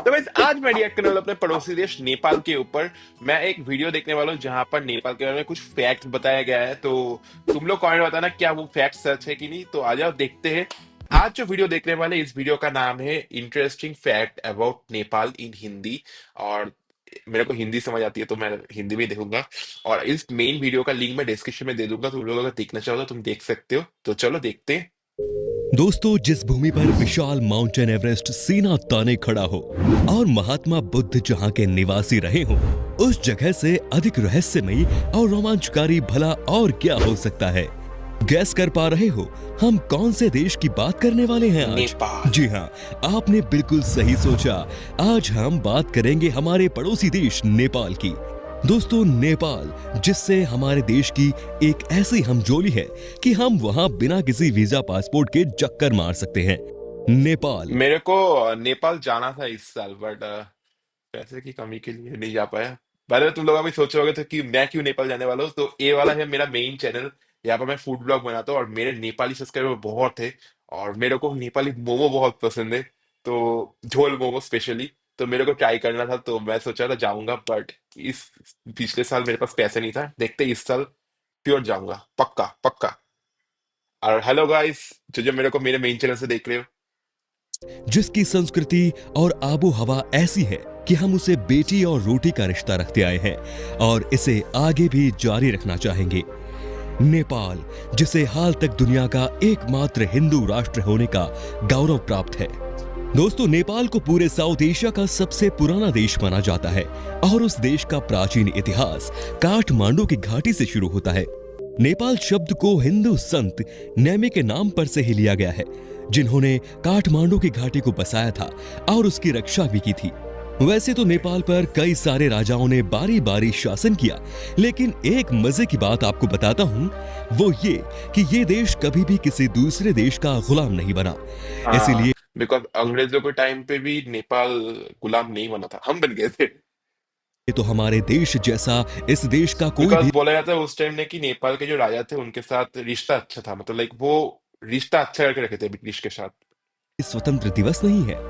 तो गाइस आज मैं रिएक्ट करने वाला अपने पड़ोसी देश नेपाल के ऊपर। मैं एक वीडियो देखने वाला हूँ जहां पर नेपाल के बारे में कुछ फैक्ट बताया गया है। तो तुम लोग कमेंट बताना क्या वो फैक्ट सच है कि नहीं। तो आ जाओ देखते हैं। आज जो वीडियो देखने वाले, इस वीडियो का नाम है इंटरेस्टिंग फैक्ट अबाउट नेपाल इन हिंदी। और मेरे को हिंदी समझ आती है तो मैं हिंदी में देखूंगा। और इस मेन वीडियो का लिंक मैं डिस्क्रिप्शन में दे दूंगा, तुम लोग अगर देखना चाहो तो तुम देख सकते हो। तो चलो देखते हैं। दोस्तों, जिस भूमि पर विशाल माउंटेन एवरेस्ट सीना ताने खड़ा हो और महात्मा बुद्ध जहां के निवासी रहे हो, उस जगह से अधिक रहस्यमयी और रोमांचकारी भला और क्या हो सकता है। गैस कर पा रहे हो हम कौन से देश की बात करने वाले हैं आज? नेपाल। जी हाँ, आपने बिल्कुल सही सोचा। आज हम बात करेंगे हमारे पड़ोसी देश नेपाल की। दोस्तों, नेपाल जिससे हमारे देश की एक ऐसी हमजोली है कि हम वहां बिना किसी वीजा पासपोर्ट के चक्कर मार सकते हैं। नेपाल। मेरे को नेपाल जाना था इस साल, बट पैसे की कमी के लिए नहीं जा पाया। पहले तुम लोग अभी सोच रहे होगे तो कि मैं क्यों नेपाल जाने वाला हूँ, तो ये वाला है मेरा मेन चैनल। यहाँ पर मैं फूड ब्लॉग बनाता हूँ और मेरे नेपाली सब्सक्राइबर बहुत है। और मेरे को नेपाली मोमो बहुत पसंद है, तो झोल मोमो स्पेशली। तो मेरे को ट्राई करना था, तो मैं सोचा था जाऊंगा, बट इस पिछले साल मेरे पास पैसे नहीं था। देखते इस साल प्योर जाऊंगा, पक्का पक्का। और हेलो गाइस, जो मेरे को मेरे मेन चैनल से देख रहे हो। जिसकी संस्कृति और आबो हवा ऐसी है कि हम उसे बेटी और रोटी का रिश्ता रखते आए हैं और इसे आगे भी जारी रखना चाहेंगे। नेपाल जिसे हाल तक दुनिया का एकमात्र हिंदू राष्ट्र होने का गौरव प्राप्त है। दोस्तों, नेपाल को पूरे साउथ एशिया का सबसे पुराना देश माना जाता है और उस देश का प्राचीन इतिहास काठमांडू की घाटी से शुरू होता है। नेपाल शब्द को हिंदू संत नेमी के नाम पर से ही लिया गया है, जिन्होंने काठमांडू की घाटी को बसाया था और उसकी रक्षा भी की थी। वैसे तो नेपाल पर कई सारे राजाओं ने बारी बारी शासन किया, लेकिन एक मजे की बात आपको बताता हूँ, वो ये कि ये देश कभी भी किसी दूसरे देश का गुलाम नहीं बना। हाँ, इसीलिए बिकॉज अंग्रेजों के टाइम पे भी नेपाल गुलाम नहीं बना था, हम बन गए थे। तो हमारे देश जैसा इस देश का कोई बिकॉज भी बोला जाता है उस टाइम ने कि नेपाल के जो राजा थे उनके साथ रिश्ता अच्छा था, मतलब लाइक वो रिश्ता अच्छा करके रखे थे ब्रिटिश के साथ। स्वतंत्र दिवस नहीं है।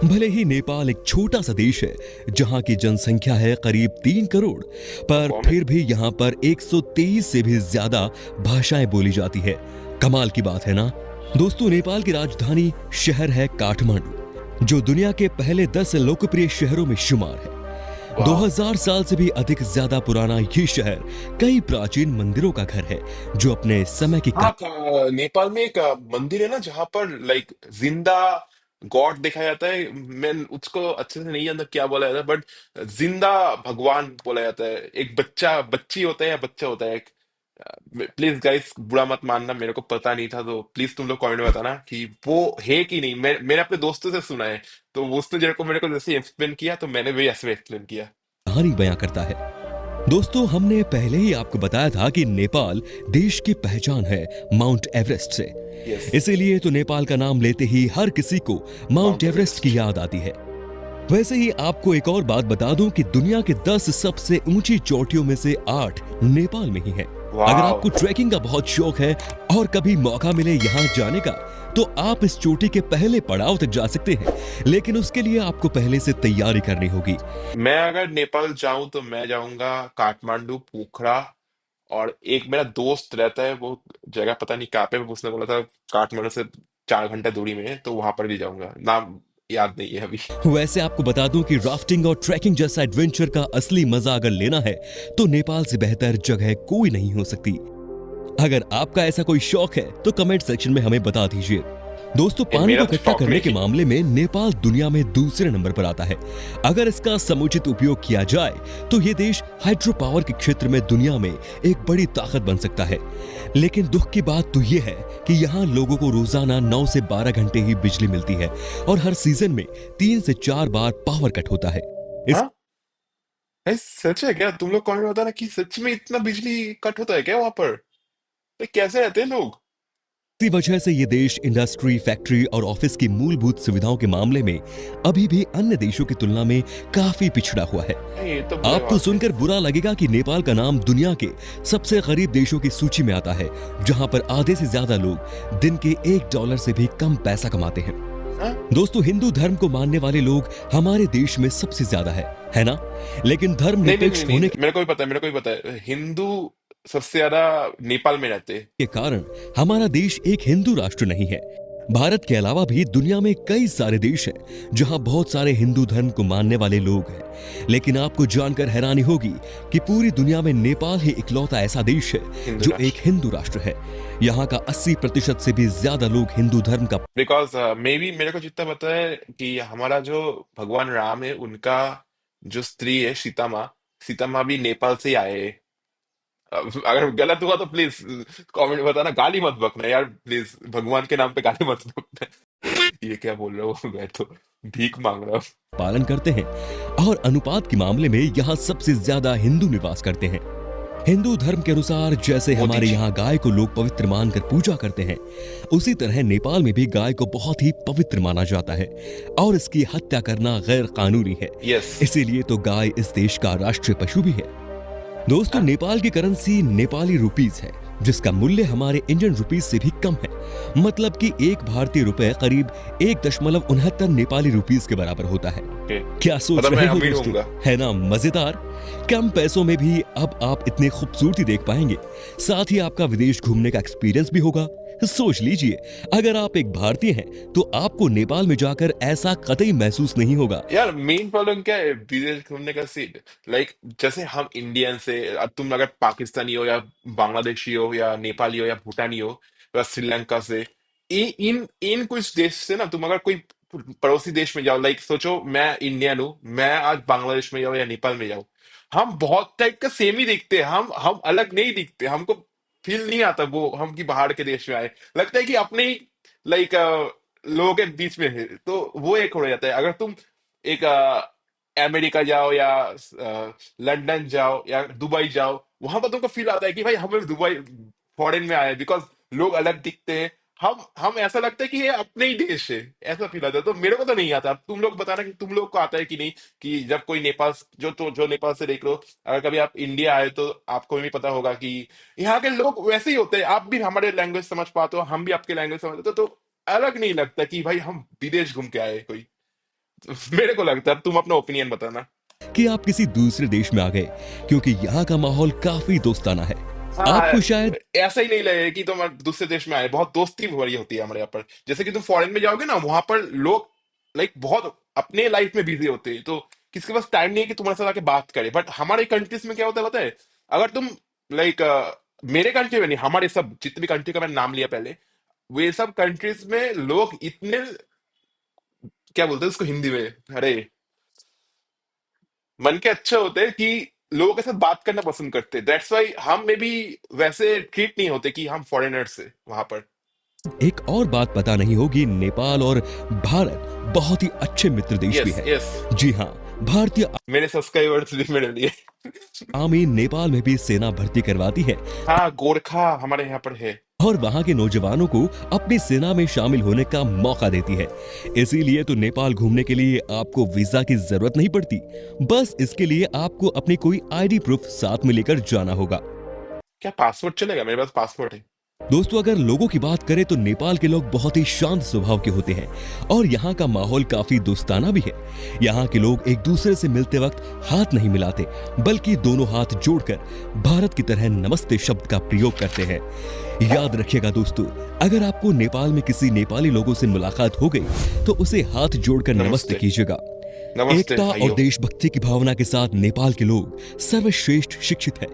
भले ही नेपाल एक छोटा सा देश है जहां की जनसंख्या है करीब 3 करोड़, पर कौन है? फिर भी यहां पर 123 से भी ज्यादा भाषाएं बोली जाती है। कमाल की बात है ना। दोस्तों, नेपाल की राजधानी शहर है काठमांडू, जो दुनिया के पहले 10 लोकप्रिय शहरों में शुमार है। वाह। 2000 साल से भी अधिक ज्यादा पुराना ये शहर कई प्राचीन मंदिरों का घर है, जो अपने समय की हाँ, नेपाल में एक मंदिर है ना जहाँ पर लाइक जिंदा गॉड देखा जाता है। मैं उसको अच्छे से नहीं जानता क्या बोला जाता है, बट जिंदा भगवान बोला जाता है। एक बच्चा बच्ची होता है या बच्चा होता है एक। प्लीज गाइस, बुरा मत मानना, मेरे को पता नहीं था, तो प्लीज तुम लोग कमेंट में बताना कि वो है कि नहीं। मैंने अपने दोस्तों से सुना है, तो वो उसने मेरे को जैसे एक्सप्लेन किया तो मैंने भी ऐसे एक्सप्लेन किया। कहानी बयां करता है। दोस्तों, हमने पहले ही आपको बताया था कि नेपाल देश की पहचान है माउंट एवरेस्ट से। यस। इसीलिए तो नेपाल का नाम लेते ही हर किसी को माउंट माउंट एवरेस्ट एवरेस्ट। की याद आती है। वैसे ही आपको एक और बात बता दूं कि दुनिया के 10 सबसे ऊंची चोटियों में से 8 नेपाल में ही है। अगर वाह। आपको ट्रैकिंग का बहुत शौक है और कभी मौका मिले यहाँ जाने का, तो आप इस चोटी के पहले पड़ाव तक जा सकते हैं, लेकिन उसके लिए आपको पहले से तैयारी करनी होगी। मैं अगर नेपाल जाऊं तो मैं जाऊंगा काठमांडू, पोखरा। और एक मेरा दोस्त रहता है, वो जगह पता नहीं कहाँ पे, उसने बोला था काठमांडू से 4 घंटा दूरी में है, तो वहां पर भी जाऊंगा। नाम याद नहीं है अभी। वैसे आपको बता दूं कि राफ्टिंग और ट्रैकिंग जैसा एडवेंचर का असली मजा अगर लेना है, तो नेपाल से बेहतर जगह कोई नहीं हो सकती। अगर आपका ऐसा कोई शौक है तो कमेंट सेक्शन में हमें बता दीजिए। दोस्तों, पानी को मेरा तो इकट्ठा शौक करने के नहीं। मामले में नेपाल दुनिया में दूसरे नंबर पर आता है। अगर इसका समुचित उपयोग किया जाए तो ये देश हाइड्रो पावर के क्षेत्र में दुनिया में एक बड़ी ताकत बन सकता है। लेकिन दुख की बात तो ये है कि यहाँ लोगों को रोजाना 9 से 12 घंटे ही बिजली मिलती है और हर सीजन में 3 से 4 बार पावर कट होता है। इस हाँ, सच है क्या? तुम लोग कमेंट में बताना कि सच में इतना बिजली कट होता है क्या वहां पर। तो कैसे रहते हैं लोग? इसी वजह से ये देश इंडस्ट्री, फैक्ट्री और ऑफिस की मूलभूत सुविधाओं के मामले में अभी भी अन्य देशों की तुलना में काफी पिछड़ा हुआ है। ये तो बुरे आपको बात है। सुनकर बुरा लगेगा कि नेपाल का नाम दुनिया के सबसे गरीब देशों की सूची में आता है, जहां पर आधे से ज्यादा लोग दिन के $1 से भी कम पैसा कमाते हैं। हाँ? दोस्तों, हिंदू धर्म को मानने वाले लोग हमारे देश में सबसे ज्यादा है ना? लेकिन धर्म नहीं नहीं नहीं निरपेक्ष होने नहीं, मेरे को भी पता है, मेरे को भी पता है, हिंदू सबसे ज्यादा नेपाल में रहते हैं। के कारण हमारा देश एक हिंदू राष्ट्र नहीं है। भारत के अलावा भी दुनिया में कई सारे देश हैं जहां बहुत सारे हिंदू धर्म को मानने वाले लोग हैं। लेकिन आपको जानकर हैरानी होगी कि पूरी दुनिया में नेपाल ही इकलौता ऐसा देश है हिंदू जो एक राष्ट्र। हिंदू राष्ट्र है। यहाँ का 80% से भी ज्यादा लोग हिंदू धर्म का बिकॉज मे बी मेरे को जितना पता है कि हमारा जो भगवान राम है, उनका जो स्त्री है सीता माँ, सीता माँ भी नेपाल से ही आए हैं। अगर गलत हुआ तो प्लीज कमेंट में बताना, गाली मत बकना यार प्लीज, भगवान के नाम पे गाली मत बकना। ये क्या बोल रहा हूँ मैं तो, भीख मांग रहा हूँ। पालन करते हैं और अनुपात के मामले में यहाँ सबसे ज्यादा हिंदू निवास करते हैं। हिंदू धर्म के अनुसार जैसे मोदी हमारे जी। यहाँ गाय को लोग पवित्र मानकर पूजा करते हैं, उसी तरह नेपाल में भी गाय को बहुत ही पवित्र माना जाता है और इसकी हत्या करना गैर कानूनी है। यस। इसीलिए तो गाय इस देश का राष्ट्रीय पशु भी है। दोस्तों, हाँ? नेपाल की करेंसी नेपाली रुपीस है, जिसका मूल्य हमारे इंडियन रुपीस से भी कम है। मतलब कि एक भारतीय रुपए करीब 1.69 नेपाली रुपीस के बराबर होता है। ओके। क्या सोच मतलब रहे मैं हो अमीर दोस्तों? होऊंगा। है ना मजेदार? कम पैसों में भी अब आप इतनी खूबसूरती देख पाएंगे, साथ ही आपका विदेश घूमने का एक्सपीरियंस भी होगा। सोच लीजिए, अगर आप एक भारतीय हैं तो आपको नेपाल में जाकर ऐसा कतई महसूस नहीं होगा। यार मेन प्रॉब्लम क्या है विदेश घूमने का सीट, लाइक जैसे हम इंडियन से, अब तुम अगर पाकिस्तानी हो या बांग्लादेशी हो या नेपाली हो या भूटानी हो या श्रीलंका से, इन इन कुछ देश से ना, तुम अगर कोई पड़ोसी देश में जाओ, लाइक सोचो मैं इंडियन हूँ, मैं आज बांग्लादेश में जाऊँ या नेपाल में जाऊँ, हम बहुत टाइप का सेम ही दिखते हैं, हम अलग नहीं दिखते, हमको फील नहीं आता वो हम की बाहर के देश में आए, लगता है कि अपने ही लाइक लोगों के बीच में है, तो वो एक हो जाता है। अगर तुम एक अमेरिका जाओ या लंदन जाओ या दुबई जाओ, वहां पर तुमको फील आता है कि भाई हम लोग दुबई फॉरेन में आए, बिकॉज लोग अलग दिखते हैं, हम ऐसा लगता है कि ये अपने ही देश है, ऐसा फील आता है। तो मेरे को तो नहीं आता, अब तुम लोग बताना कि तुम लोग को आता है कि नहीं, कि जब कोई नेपाल, जो नेपाल से देख लो, अगर कभी आप इंडिया आए तो आपको भी पता होगा कि यहाँ के लोग वैसे ही होते हैं, आप भी हमारे लैंग्वेज समझ पाते हो, हम भी आपके लैंग्वेज समझते हो, तो अलग नहीं लगता कि भाई हम विदेश घूम के आए कोई। तो मेरे को लगता है, अब तुम अपना ओपिनियन बताना। कि आप किसी दूसरे देश में आ गए, क्योंकि यहाँ का माहौल काफी दोस्ताना है। हाँ, आपको शायद ऐसा ही नहीं लगे कि तुम दूसरे देश में आए, बहुत दोस्ती भरी होती है हमारे यहाँ पर। जैसे कि तुम फॉरेन में जाओगे ना, वहां पर लोग लाइक बहुत अपने लाइफ में बिजी होते हैं, तो किसी के पास टाइम नहीं है कि तुम्हारे साथ आके बात करे। बट हमारे कंट्रीज में क्या होता है पता है, अगर तुम लाइक मेरे कंट्री में नहीं, हमारे सब जितने भी कंट्री का मैंने नाम लिया पहले, वे सब कंट्रीज में लोग इतने, क्या बोलते हैं उसको हिंदी में, अरे, मन के अच्छे होते हैं कि लोगों के साथ बात करना पसंद करते हैं। दैट्स वाई हम में भी वैसे ट्रीट नहीं होते कि हम फॉरेनर्स से वहां पर। एक और बात पता नहीं होगी, नेपाल और भारत बहुत ही अच्छे मित्र देश भी यस है। यस। जी हाँ, भारतीय मेरे सब्सक्राइबर्स भी मेरे लिए। आर्मी नेपाल में भी सेना भर्ती करवाती है हाँ, गोरखा हमारे यहाँ पर है। और वहां के नौजवानों को अपनी सेना में शामिल होने का मौका देती है। इसीलिए तो नेपाल घूमने के लिए आपको वीजा की जरूरत नहीं पड़ती, बस इसके लिए आपको अपनी कोई आईडी प्रूफ साथ में लेकर जाना होगा। क्या पासपोर्ट चलेगा? मेरे पास पासपोर्ट है। दोस्तों, अगर लोगों की बात करें तो नेपाल के लोग बहुत ही शांत स्वभाव के होते हैं और यहाँ का माहौल काफी दोस्ताना भी है। यहाँ के लोग एक दूसरे से मिलते वक्त हाथ नहीं मिलाते, बल्कि दोनों हाथ जोड़कर भारत की तरह नमस्ते शब्द का प्रयोग करते हैं। याद रखिएगा दोस्तों, अगर आपको नेपाल में किसी नेपाली लोगों से मुलाकात हो गई तो उसे हाथ जोड़कर नमस्ते नमस्ते। कीजिएगा। नमस्ते एकता और भाइयों। देशभक्ति की भावना के साथ नेपाल के लोग सर्वश्रेष्ठ शिक्षित है,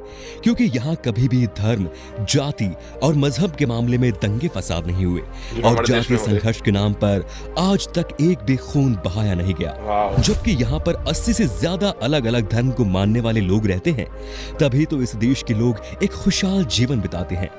क्योंकि यहाँ कभी भी धर्म, जाति और मजहब के मामले में दंगे फसाद नहीं हुए जो और हमारे देश जातीय में होते। संघर्ष के नाम पर आज तक एक भी खून बहाया नहीं गया। वाह। जबकि यहाँ पर 80 से ज्यादा अलग अलग धर्म को मानने वाले लोग रहते हैं, तभी तो इस देश के लोग एक खुशहाल जीवन बिताते हैं।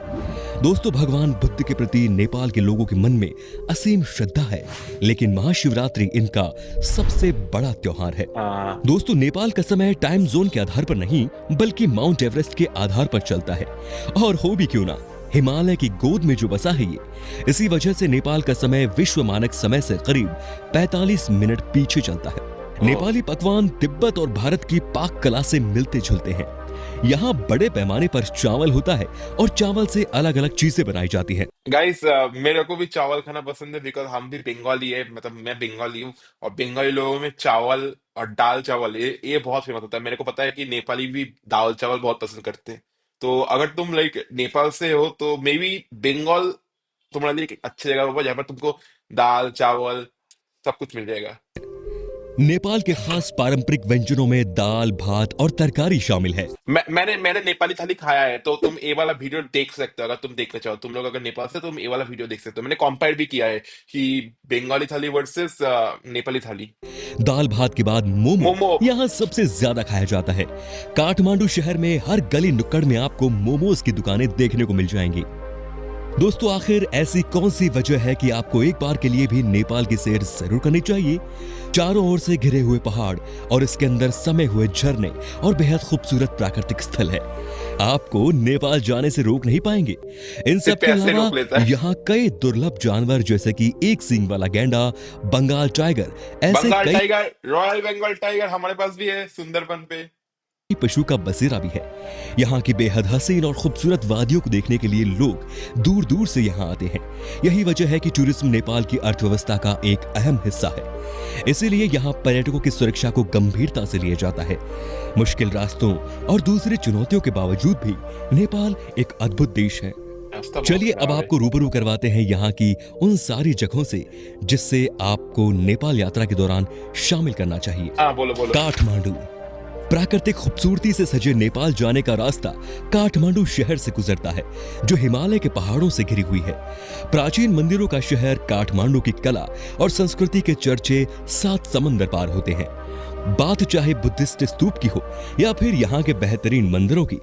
दोस्तों, भगवान बुद्ध के प्रति नेपाल के लोगों के मन में असीम श्रद्धा है, लेकिन महाशिवरात्रि इनका सबसे बड़ा त्योहार है। हाँ। दोस्तों, नेपाल का समय टाइम जोन के आधार पर नहीं, बल्कि माउंट एवरेस्ट के आधार पर चलता है। और हो भी क्यों ना, हिमालय की गोद में जो बसा है ये, इसी वजह से नेपाल का समय विश्व मानक समय से करीब 45 मिनट पीछे चलता है। नेपाली पकवान तिब्बत और भारत की पाक कला से मिलते जुलते हैं। यहाँ बड़े पैमाने पर चावल होता है और चावल से अलग अलग चीजें बनाई जाती हैं। गाइस, मेरे को भी चावल खाना पसंद है बिकॉज हम भी बंगाली है, मतलब मैं बंगाली हूँ। और बंगाली लोगों में चावल और दाल चावल ये बहुत फेमस होता है। मेरे को पता है कि नेपाली भी दाल चावल बहुत पसंद करते हैं। तो अगर तुम लाइक नेपाल से हो तो मे बी बंगाल तुम्हारे लिए एक अच्छी जगह होगा जहाँ पर तुमको दाल चावल सब कुछ मिल जाएगा। नेपाल के खास पारंपरिक व्यंजनों में दाल, भात और तरकारी शामिल है। मैंने मैंने नेपाली थाली खाया है, तो तुम ए वाला वीडियो देख सकते हो अगर तुम देखना चाहो। तुम लोग अगर नेपाल से, तुम ए वाला वीडियो देख सकते हो। मैंने कंपेयर भी किया है कि बंगाली थाली वर्सेस नेपाली थाली। दाल भात के बाद मोमो मोमो। यहाँ सबसे ज्यादा खाया जाता है। काठमांडू शहर में हर गली नुक्कड़ में आपको मोमोज की दुकानें देखने को मिल जाएंगी। दोस्तों, आखिर ऐसी कौन सी वजह है कि आपको एक बार के लिए भी नेपाल की सैर जरूर करनी चाहिए? चारों ओर से घिरे हुए पहाड़ और इसके अंदर समे हुए झरने और बेहद खूबसूरत प्राकृतिक स्थल है, आपको नेपाल जाने से रोक नहीं पाएंगे। इन सब सिर्फ के पैसे अलावा रोक लेता है। यहाँ कई दुर्लभ जानवर जैसे कि एक सींग वाला गैंडा, बंगाल टाइगर, ऐसे बंगाल कई टाइगर, रॉयल बंगाल टाइगर हमारे पास भी है सुंदरबन पे। पशु का बसेरा भी है। यहाँ की बेहद हसीन और खूबसूरत वादियों को देखने के लिए लोग दूर दूर से यहाँ आते हैं। यही वजह है कि टूरिज्म नेपाल की अर्थव्यवस्था का एक अहम हिस्सा है। इसीलिए यहाँ पर्यटकों की सुरक्षा को गंभीरता से लिया जाता है। मुश्किल रास्तों और दूसरी चुनौतियों के बावजूद भी नेपाल एक अद्भुत देश है। रास्ता बहुत चलिए अब खराब है। आपको रूबरू करवाते हैं यहाँ की उन सारी जगहों से जिससे आपको नेपाल यात्रा के दौरान शामिल करना चाहिए। हाँ, बोलो बोलो। काठमांडू। प्राकृतिक खूबसूरती से सजे नेपाल जाने का रास्ता काठमांडू शहर से गुजरता है, जो हिमालय के पहाड़ों से घिरी हुई है। प्राचीन मंदिरों का शहर काठमांडू की कला और संस्कृति के चर्चे 7 समंदर पार होते हैं। बात चाहे बुद्धिस्ट स्तूप की हो या फिर यहाँ के बेहतरीन मंदिरों की,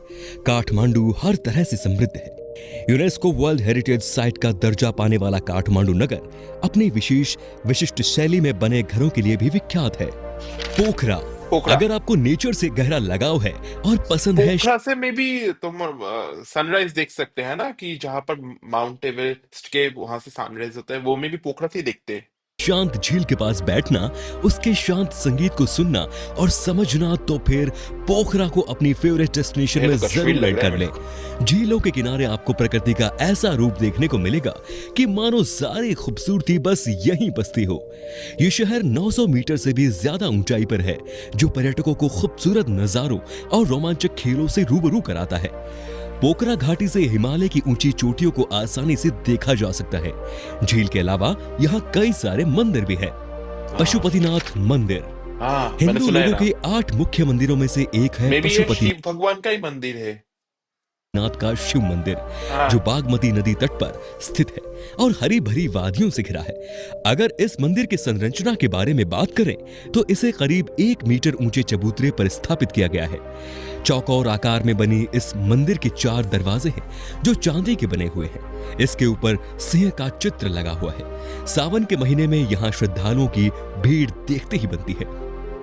काठमांडू हर तरह से समृद्ध है। यूनेस्को वर्ल्ड हेरिटेज साइट का दर्जा पाने वाला काठमांडू नगर अपनी विशिष्ट शैली में बने घरों के लिए भी विख्यात है। पोखरा। पोखरा। अगर आपको नेचर से गहरा लगाव है और पसंद है पोखरा से में भी तुम सनराइज देख सकते हैं ना, कि जहां पर माउंट एवरेस्ट के वहां से सनराइज होता है, वो में भी पोखरा से ही देखते हैं। शांत झील के पास बैठना, उसके शांत संगीत को सुनना और समझना, तो फिर पोखरा को अपनी फेवरेट डेस्टिनेशन ये में तो कश्मीर जरूर लग ऐड रहा है कर मेरे लें। झीलों के किनारे आपको प्रकृति का ऐसा रूप देखने को मिलेगा कि मानो सारी खूबसूरती बस यहीं बसती हो। ये शहर 900 मीटर से भी ज्यादा ऊंचाई पर है, जो पर्यटकों को खूबसूरत नजारों और रोमांचक खेलों से रूबरू कराता है। पोखरा घाटी से हिमालय की ऊंची चोटियों को आसानी से देखा जा सकता है। झील के अलावा यहाँ कई सारे मंदिर भी हैं। को। पशुपतिनाथ मंदिर हाँ, मैंने हिंदू सुना है लोगों ना। के 8 मुख्य मंदिरों में से एक है मे बी ये पशुपतिनाथ शिव भगवान का ही मंदिर है। का शिव मंदिर, हाँ। जो बागमती नदी तट पर स्थित है और हरी भरी वादियों से घिरा है। अगर इस मंदिर की संरचना के बारे में बात करें तो इसे करीब 1 मीटर ऊंचे चबूतरे पर स्थापित किया गया है। चौकोर आकार में बनी इस मंदिर के 4 दरवाजे हैं, जो चांदी के बने हुए हैं। इसके ऊपर सिंह का चित्र लगा हुआ है। सावन के महीने में यहाँ श्रद्धालुओं की भीड़ देखते ही बनती है।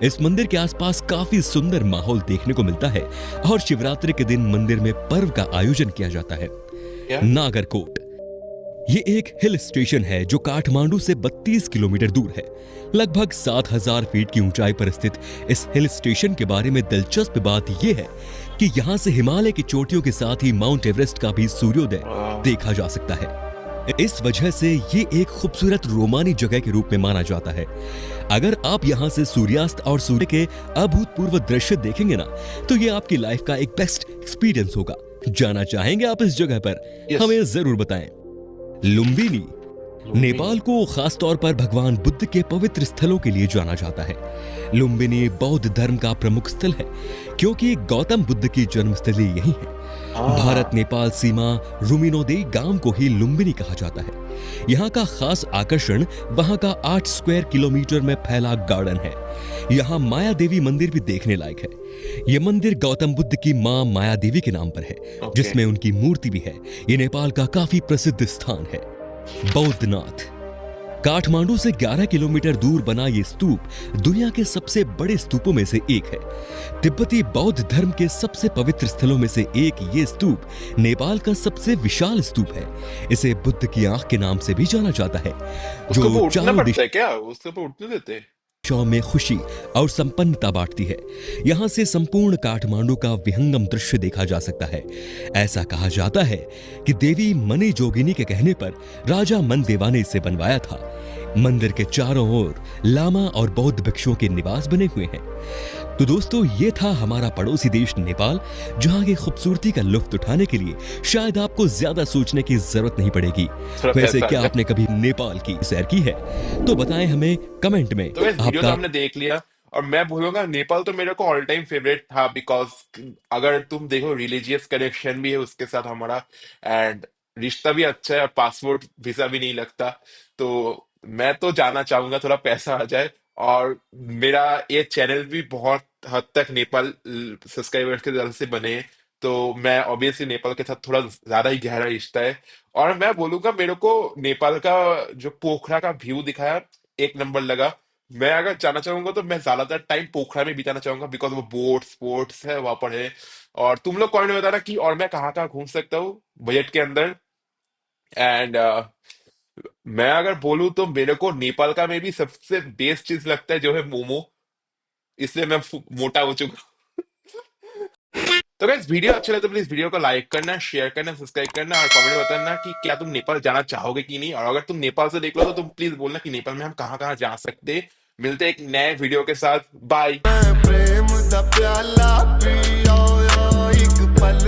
इस मंदिर के आसपास काफी सुंदर माहौल देखने को मिलता है और शिवरात्रि के दिन मंदिर में पर्व का आयोजन किया जाता है। क्या? नागरकोट। ये एक हिल स्टेशन है जो काठमांडू से 32 किलोमीटर दूर है। लगभग 7000 फीट की ऊंचाई पर स्थित इस हिल स्टेशन के बारे में दिलचस्प बात यह है कि यहाँ से हिमालय की चोटियों के साथ ही माउंट एवरेस्ट का भी सूर्योदय देखा जा सकता है। इस वजह से ये एक खूबसूरत रोमानी जगह के रूप में माना जाता है। अगर आप यहाँ से सूर्यास्त और सूर्य के अभूतपूर्व दृश्य देखेंगे ना, तो ये आपकी लाइफ का एक बेस्ट एक्सपीरियंस होगा। जाना चाहेंगे आप इस जगह पर? Yes. हमें जरूर बताएं। लुम्बिनी। नेपाल को खासतौर पर भगवान बुद्ध के पवित्र स्थलों के लिए जाना जाता है। लुम्बिनी बौद्ध धर्म का प्रमुख स्थल है, क्योंकि गौतम बुद्ध की जन्मस्थली यही है। भारत नेपाल सीमा रुमिनोदेई गांव को ही लुम्बिनी कहा जाता है। यहाँ का खास आकर्षण वहाँ का 8 स्क्वायर किलोमीटर में फैला गार्डन है। यहाँ माया देवी मंदिर भी देखने लायक है। ये मंदिर गौतम बुद्ध की मां माया देवी के नाम पर है, जिसमें उनकी मूर्ति भी है। ये नेपाल का काफी प्रसिद्ध स्थान है। बौद्धनाथ। काठमांडू से 11 किलोमीटर दूर बना ये स्तूप दुनिया के सबसे बड़े स्तूपों में से एक है। तिब्बती बौद्ध धर्म के सबसे पवित्र स्थलों में से एक ये स्तूप नेपाल का सबसे विशाल स्तूप है। इसे बुद्ध की आंख के नाम से भी जाना जाता है, उसके ऊपर जो उठना चारों पड़ता है क्या? उसके ऊपर उठने देते हैं? शौ में खुशी और संपन्नता बांटती है। यहाँ से संपूर्ण काठमांडू का विहंगम दृश्य देखा जा सकता है। ऐसा कहा जाता है कि देवी मनी जोगिनी के कहने पर राजा मन देवा ने इसे बनवाया था। मंदिर के चारों ओर लामा और बौद्ध भिक्षुओं के निवास बने हुए हैं। तो दोस्तों, ये था हमारा पड़ोसी देश नेपाल, जहां की खूबसूरती का लुत्फ उठाने के लिए शायद आपको ज्यादा सोचने की जरूरत नहीं पड़ेगी। थोड़ा वैसे पैसा आ क्या जाए। आपने कभी नेपाल की सैर की है? तो बताएं हमें कमेंट में तो इस वीडियो तो आपका। हमने देख लिया, और मैं बोलूंगा नेपाल तो मेरे को ऑल टाइम फेवरेट था, बिकॉज अगर तुम देखो रिलीजियस कनेक्शन भी है उसके साथ हमारा, एंड रिश्ता भी अच्छा है, और पासपोर्ट वीजा भी नहीं लगता। तो मैं तो जाना चाहूंगा, थोड़ा पैसा आ जाए। और मेरा ये चैनल भी बहुत हद तक नेपाल सब्सक्राइबर्स के तरफ से बने हैं, तो मैं ऑब्वियसली नेपाल के साथ थोड़ा ज्यादा ही गहरा रिश्ता है। और मैं बोलूंगा मेरे को नेपाल का जो पोखरा का व्यू दिखाया, एक नंबर लगा। मैं अगर जाना चाहूंगा तो मैं ज्यादातर टाइम पोखरा में बिताना चाहूंगा, बिकॉज वो बोट स्पोर्ट्स है वहां पर है। और तुम लोग कमेंट में बताना कि और मैं कहाँ कहाँ घूम सकता हूँ बजट के अंदर। एंड मैं अगर बोलूँ तो मेरे को नेपाल का में भी सबसे बेस्ट चीज लगता है जो है मोमो, इसलिए मैं मोटा हो चुका हूँ। तो गाइस, वीडियो अच्छा लगे तो प्लीज वीडियो को लाइक करना, शेयर करना, सब्सक्राइब करना, और कमेंट में बताना कि क्या तुम नेपाल जाना चाहोगे कि नहीं। और अगर तुम नेपाल से देख लो तो तुम प्लीज बोलना कि नेपाल में हम कहाँ कहाँ जा सकते हैं। मिलते हैं एक नए वीडियो के साथ। बाय। प्रेम दा प्याला पियो एक पल